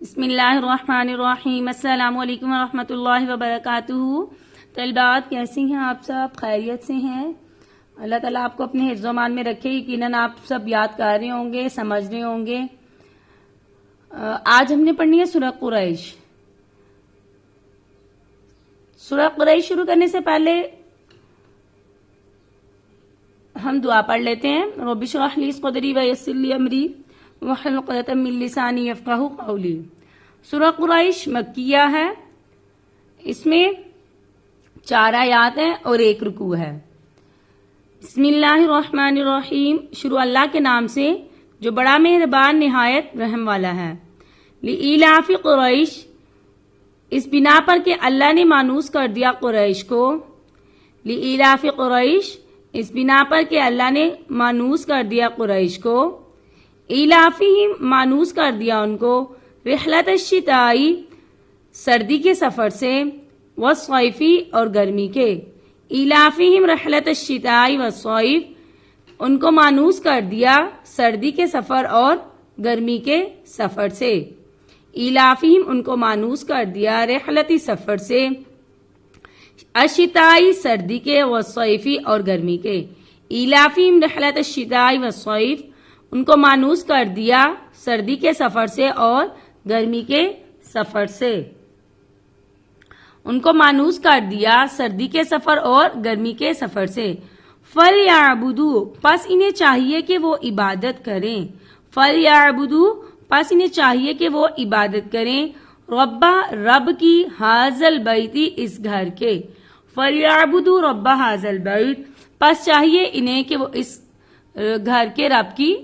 بسم اللہ الرحمن الرحیم۔ السلام علیکم ورحمۃ اللہ وبرکاتہ۔ طلبات کیسی ہیں آپ سب؟ خیریت سے ہیں؟ اللہ تعالیٰ آپ کو اپنے حفظ و امان میں رکھے۔ یقیناً آپ سب یاد کر رہے ہوں گے، سمجھ رہے ہوں گے۔ آج ہم نے پڑھنی ہے سورہ قریش۔ سورہ قریش شروع کرنے سے پہلے ہم دعا پڑھ لیتے ہیں۔ رب اشرح لی صدری ویسر لی امری واحلل عقدۃ من لسانی یفقہوا قولی۔ سورہ قریش مکیہ ہے، اس میں 4 آیات ہیں اور 1 رکوع ہے۔ بسم اللہ الرحمن الرحیم، شروع اللہ کے نام سے جو بڑا مہربان نہایت رحم والا ہے۔ لإیلاف قریش، اس بنا پر کہ اللہ نے مانوس کر دیا قریش کو۔ لإیلاف قریش، اس بنا پر کہ اللہ نے مانوس کر دیا قریش کو۔ ایلافہم، مانوس کر دیا ان کو، رحلت الشتائی، سردی کے سفر سے، والصیفی، اور گرمی کے۔ ایلافہم رحلت الشتائی والصیف، ان کو مانوس کر دیا سردی کے سفر اور گرمی کے سفر سے۔ ایلافہم، ان کو مانوس کر دیا رحلتی سفر سے، الشتائی، سردی کے، والصیفی، اور گرمی کے۔ ایلافہم رحلت الشتائی والصیف، ان کو مانوس کر دیا سردی کے سفر سے اور گرمی کے سفر سے۔ ان کو مانوس کر دیا سردی کے سفر اور گرمی کے سفر سے۔ فَلْيَعْبُدُوا، پس انہیں چاہیے کہ وہ عبادت کریں۔ فَلْيَعْبُدُوا، پس انہیں چاہیے کہ وہ عبادت کریں، رب کی، حاذل بیتی، اس گھر کے۔ فَلْيَعْبُدُوا رَبَّ حَاذَ الْبَيْتِ، پس چاہیے انہیں کہ وہ اس گھر کے رب کی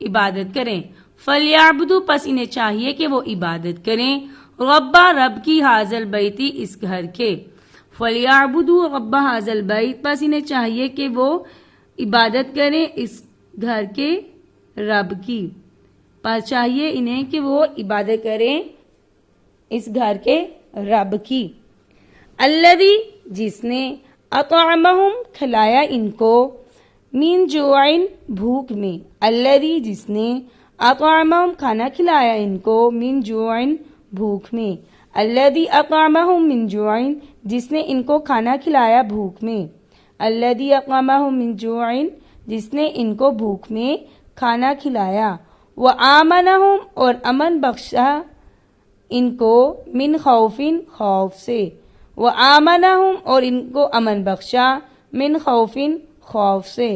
عبادت کریں۔ فَلْيَعْبُدُوا، پس انہیں چاہیے کہ وہ عبادت کریں، رب کی، حاذل بیتی، اس گھر کے۔ فَلْيَعْبُدُوا رَبَّ حَاذَ الْبَيْتِ، پس انہیں چاہیے کہ وہ عبادت کریں اس گھر کے رب کی۔ پس چاہیے انہیں کہ وہ عبادت کریں اس گھر کے رب کی۔ الذی، جس نے، اطعمہم، کھلایا ان کو، من جوعن، بھوک میں۔ الذی، جس نے، اطعمہم، کھانا کھلایا ان کو، من جوعن، بھوک میں۔ الذی اطعمہم من جوعن، جس نے ان کو کھانا کھلایا بھوک میں۔ الذی اطعمہم من جوعن، جس نے ان کو بھوک میں کھانا کھلایا۔ وآمنہم، اور امن بخشا ان کو، من خوف، خوف سے۔ وآمنہم، اور ان کو امن بخشا، من خوف، خوف سے۔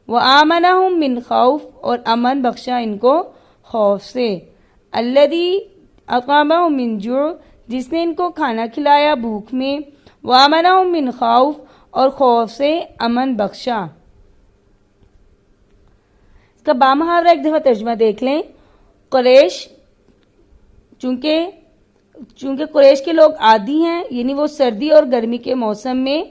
وآمنہم من خوف، اور امن بخشا ان کو خوف سے۔ الذی اطعمہم من جوع، جس نے ان کو کھانا کھلایا بھوک میں، وآمنہم من خوف، اور خوف سے امن بخشا۔ اس کا بامحاورہ ایک دفعہ ترجمہ دیکھ لیں۔ قریش، چونکہ قریش کے لوگ عادی ہیں، یعنی وہ سردی اور گرمی کے موسم میں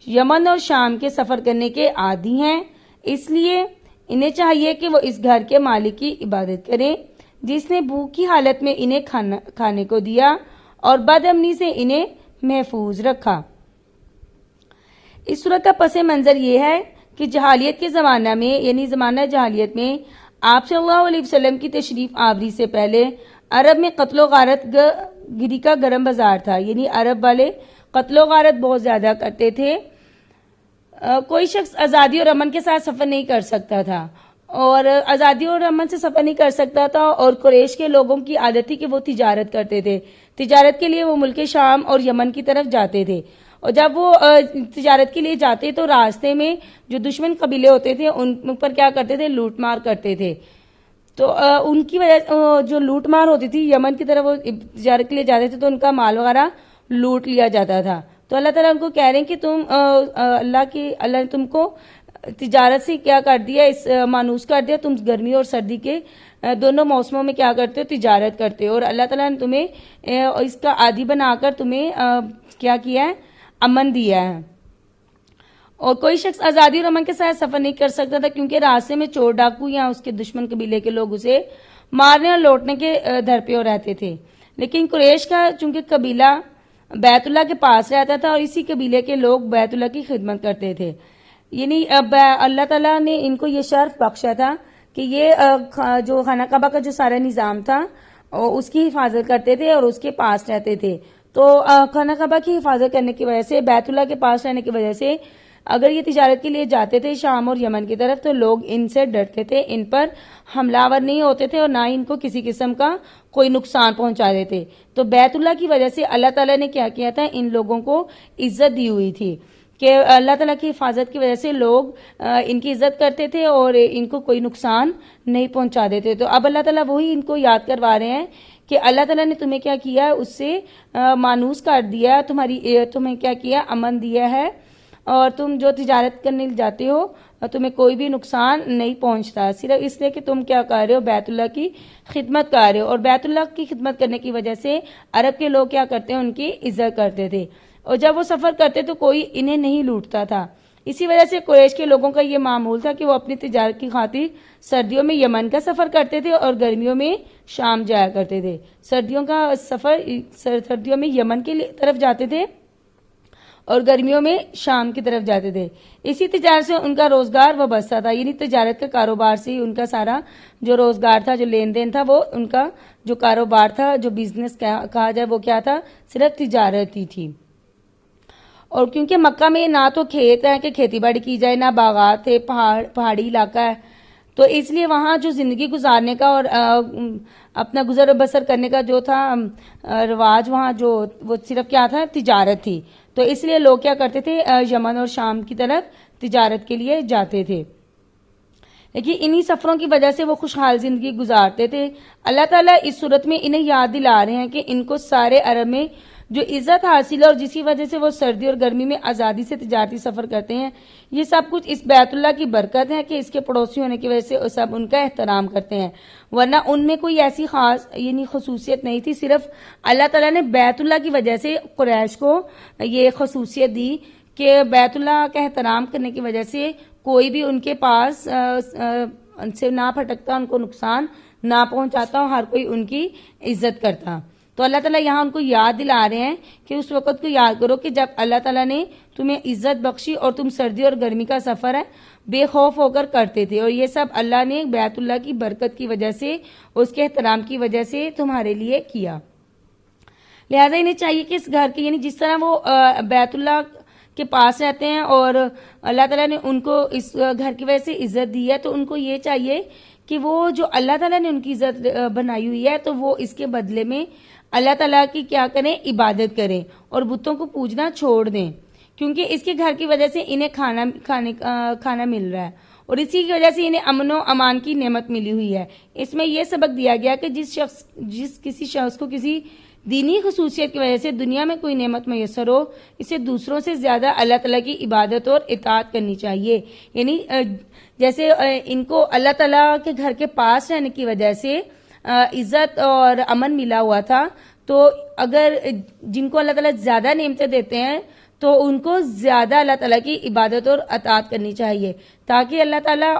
یمن اور شام کے سفر کرنے کے عادی ہیں، اس لیے انہیں چاہیے کہ وہ اس گھر کے مالک کی عبادت کریں جس نے بھوک کی حالت میں انہیں کھانے کو دیا اور بد امنی سے انہیں محفوظ رکھا۔ اس صورت کا پس منظر یہ ہے کہ جاہلیت کے زمانہ میں، یعنی زمانہ جاہلیت میں، آپ صلی اللہ علیہ وسلم کی تشریف آوری سے پہلے عرب میں قتل و غارت گری کا گرم بازار تھا، یعنی عرب والے قتل و غارت بہت زیادہ کرتے تھے۔ کوئی شخص آزادی اور امن کے ساتھ سفر نہیں کر سکتا تھا، اور آزادی اور امن سے سفر نہیں کر سکتا تھا، اور قریش کے لوگوں کی عادت تھی کہ وہ تجارت کرتے تھے۔ تجارت کے لیے وہ ملک شام اور یمن کی طرف جاتے تھے، اور جب وہ تجارت کے لیے جاتے تو راستے میں جو دشمن قبیلے ہوتے تھے ان پر کیا کرتے تھے؟ لوٹ مار کرتے تھے۔ تو ان کی وجہ جو لوٹ مار ہوتی تھی، یمن کی طرف وہ تجارت کے لیے جاتے تھے تو ان کا مال وغیرہ لوٹ لیا جاتا تھا۔ تو اللہ تعالیٰ ان کو کہہ رہے ہیں کہ تم اللہ نے تم کو تجارت سے کیا کر دیا، اس مانوس کر دیا، تم گرمی اور سردی کے دونوں موسموں میں کیا کرتے ہو؟ تجارت کرتے ہو، اور اللہ تعالیٰ نے تمہیں اس کا عادی بنا کر تمہیں کیا کیا ہے؟ امن دیا ہے۔ اور کوئی شخص آزادی اور امن کے ساتھ سفر نہیں کر سکتا تھا کیونکہ راستے میں چور ڈاکو یا اس کے دشمن قبیلے کے لوگ اسے مارنے اور لوٹنے کے در پہ رہتے تھے۔ لیکن قریش کا چونکہ قبیلہ بیت اللہ کے پاس رہتا تھا اور اسی قبیلے کے لوگ بیت اللہ کی خدمت کرتے تھے، یعنی اللہ تعالیٰ نے ان کو یہ شرف بخشا تھا کہ یہ جو خانہ کعبہ کا جو سارا نظام تھا اور اس کی حفاظت کرتے تھے اور اس کے پاس رہتے تھے. تو خانہ کعبہ کی حفاظت کرنے کی وجہ سے، بیت اللہ کے پاس رہنے کی وجہ سے اگر یہ تجارت کے لیے جاتے تھے شام اور یمن کی طرف تو لوگ ان سے ڈرتے تھے، ان پر حملہ آور نہیں ہوتے تھے اور نہ ہی ان کو کسی قسم کا کوئی نقصان پہنچا دیتے. تو بیت اللہ کی وجہ سے اللہ تعالیٰ نے کیا کیا تھا، ان لوگوں کو عزت دی ہوئی تھی کہ اللہ تعالیٰ کی حفاظت کی وجہ سے لوگ ان کی عزت کرتے تھے اور ان کو کوئی نقصان نہیں پہنچا دیتے. تو اب اللہ تعالیٰ وہی ان کو یاد کروا رہے ہیں کہ اللہ تعالیٰ نے تمہیں کیا کیا ہے، اس سے مانوس کر دیا، تمہیں کیا کیا، امن دیا ہے، اور تم جو تجارت کرنے جاتے ہو تمہیں کوئی بھی نقصان نہیں پہنچتا، صرف اس لیے کہ تم کیا کر رہے ہو، بیت اللہ کی خدمت کر رہے ہو. اور بیت اللہ کی خدمت کرنے کی وجہ سے عرب کے لوگ کیا کرتے ہیں، ان کی عزت کرتے تھے، اور جب وہ سفر کرتے تو کوئی انہیں نہیں لوٹتا تھا. اسی وجہ سے قریش کے لوگوں کا یہ معمول تھا کہ وہ اپنی تجارت کی خاطر سردیوں میں یمن کا سفر کرتے تھے اور گرمیوں میں شام جایا کرتے تھے. سردیوں میں یمن کی طرف جاتے تھے اور گرمیوں میں شام کی طرف جاتے تھے. اسی تجارت سے ان کا روزگار وابستہ تھا، یعنی تجارت کا کاروبار سے ہی ان کا سارا جو روزگار تھا، جو لین دین تھا، وہ ان کا جو کاروبار تھا، جو بزنس کہا جائے، وہ کیا تھا، صرف تجارت ہی تھی. اور کیونکہ مکہ میں نہ تو کھیت ہے کہ کھیتی باڑی کی جائے، نہ باغات ہے، پہاڑی علاقہ ہے، تو اس لیے وہاں جو زندگی گزارنے کا اور اپنا گزر بسر کرنے کا جو تھا رواج، وہاں جو وہ صرف کیا تھا، تجارت تھی. تو اس لیے لوگ کیا کرتے تھے، یمن اور شام کی طرف تجارت کے لیے جاتے تھے. لیکن انہی سفروں کی وجہ سے وہ خوشحال زندگی گزارتے تھے. اللہ تعالیٰ اس صورت میں انہیں یاد دلا رہے ہیں کہ ان کو سارے عرب میں جو عزت حاصل ہے اور جس کی وجہ سے وہ سردی اور گرمی میں آزادی سے تجارتی سفر کرتے ہیں، یہ سب کچھ اس بیت اللہ کی برکت ہے کہ اس کے پڑوسی ہونے کی وجہ سے سب ان کا احترام کرتے ہیں، ورنہ ان میں کوئی ایسی خاص یعنی خصوصیت نہیں تھی. صرف اللہ تعالیٰ نے بیت اللہ کی وجہ سے قریش کو یہ خصوصیت دی کہ بیت اللہ کا احترام کرنے کی وجہ سے کوئی بھی ان کے پاس ان سے نہ پھٹکتا، ان کو نقصان نہ پہنچاتا، ہر کوئی ان کی عزت کرتا. تو اللہ تعالیٰ یہاں ان کو یاد دلا رہے ہیں کہ اس وقت کو یاد کرو کہ جب اللہ تعالیٰ نے تمہیں عزت بخشی اور تم سردی اور گرمی کا سفر ہے بے خوف ہو کر کرتے تھے، اور یہ سب اللہ نے بیت اللہ کی برکت کی وجہ سے، اس کے احترام کی وجہ سے تمہارے لیے کیا. لہذا انہیں چاہیے کہ اس گھر کے یعنی جس طرح وہ بیت اللہ کے پاس رہتے ہیں اور اللہ تعالیٰ نے ان کو اس گھر کی وجہ سے عزت دی ہے، تو ان کو یہ چاہیے کہ وہ جو اللہ تعالیٰ نے ان کی عزت بنائی ہوئی ہے تو وہ اس کے بدلے میں اللہ تعالیٰ کی کیا کریں، عبادت کریں اور بتوں کو پوجنا چھوڑ دیں، کیونکہ اس کے گھر کی وجہ سے انہیں کھانا مل رہا ہے اور اسی کی وجہ سے انہیں امن و امان کی نعمت ملی ہوئی ہے. اس میں یہ سبق دیا گیا کہ کسی شخص کو کسی دینی خصوصیت کی وجہ سے دنیا میں کوئی نعمت میسر ہو، اسے دوسروں سے زیادہ اللہ تعالیٰ کی عبادت اور اطاعت کرنی چاہیے. یعنی جیسے ان کو اللہ تعالیٰ کے گھر کے پاس رہنے کی وجہ سے عزت اور امن ملا ہوا تھا، تو اگر جن کو اللہ تعالیٰ زیادہ نعمتیں دیتے ہیں تو ان کو زیادہ اللہ تعالیٰ کی عبادت اور اطاعت کرنی چاہیے، تاکہ اللہ تعالیٰ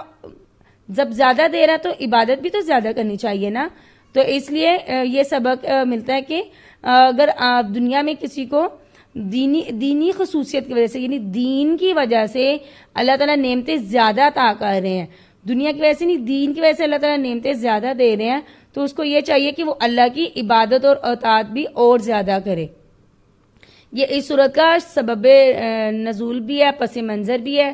جب زیادہ دے رہا تو عبادت بھی تو زیادہ کرنی چاہیے نا. تو اس لیے یہ سبق ملتا ہے کہ اگر دنیا میں کسی کو دینی خصوصیت کی وجہ سے یعنی دین کی وجہ سے اللہ تعالیٰ نعمتیں زیادہ عطا کر رہے ہیں، دنیا کی وجہ سے نہیں، دین کی وجہ سے اللہ تعالیٰ نعمتیں زیادہ دے رہے ہیں، تو اس کو یہ چاہیے کہ وہ اللہ کی عبادت اور اطاعت بھی اور زیادہ کرے. یہ اس صورت کا سبب نزول بھی ہے، پس منظر بھی ہے.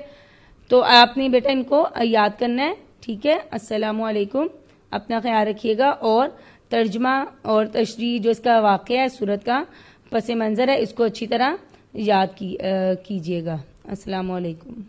تو آپ نے بیٹا ان کو یاد کرنا ہے. ٹھیک ہے، السلام علیکم. اپنا خیال رکھیے گا، اور ترجمہ اور تشریح جو اس کا واقعہ ہے، صورت کا پس منظر ہے، اس کو اچھی طرح یاد کیجیے گا. السلام علیکم.